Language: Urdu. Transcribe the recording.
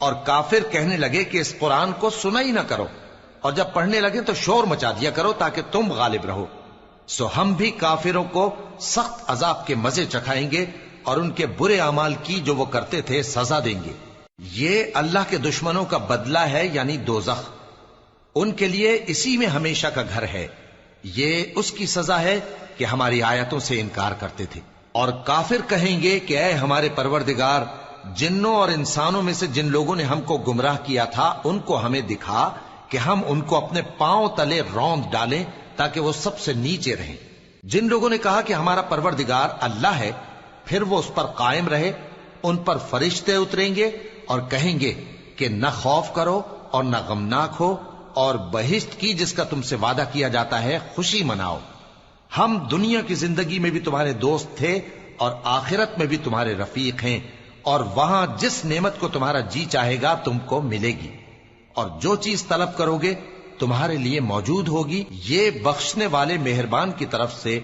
اور کافر کہنے لگے کہ اس قرآن کو سنا ہی نہ کرو، اور جب پڑھنے لگے تو شور مچا دیا کرو تاکہ تم غالب رہو۔ سو ہم بھی کافروں کو سخت عذاب کے مزے چکھائیں گے اور ان کے برے اعمال کی جو وہ کرتے تھے سزا دیں گے۔ یہ اللہ کے دشمنوں کا بدلہ ہے، یعنی دوزخ، ان کے لیے اسی میں ہمیشہ کا گھر ہے۔ یہ اس کی سزا ہے کہ ہماری آیتوں سے انکار کرتے تھے۔ اور کافر کہیں گے کہ اے ہمارے پروردگار، جنوں اور انسانوں میں سے جن لوگوں نے ہم کو گمراہ کیا تھا ان کو ہمیں دکھا کہ ہم ان کو اپنے پاؤں تلے روند ڈالیں تاکہ وہ سب سے نیچے رہیں۔ جن لوگوں نے کہا کہ ہمارا پروردگار اللہ ہے، پھر وہ اس پر قائم رہے، ان پر فرشتے اتریں گے اور کہیں گے کہ نہ خوف کرو اور نہ غمناک ہو، اور بہشت کی جس کا تم سے وعدہ کیا جاتا ہے خوشی مناؤ۔ ہم دنیا کی زندگی میں بھی تمہارے دوست تھے اور آخرت میں بھی تمہارے رفیق ہیں، اور وہاں جس نعمت کو تمہارا جی چاہے گا تم کو ملے گی، اور جو چیز طلب کرو گے تمہارے لیے موجود ہوگی۔ یہ بخشنے والے مہربان کی طرف سے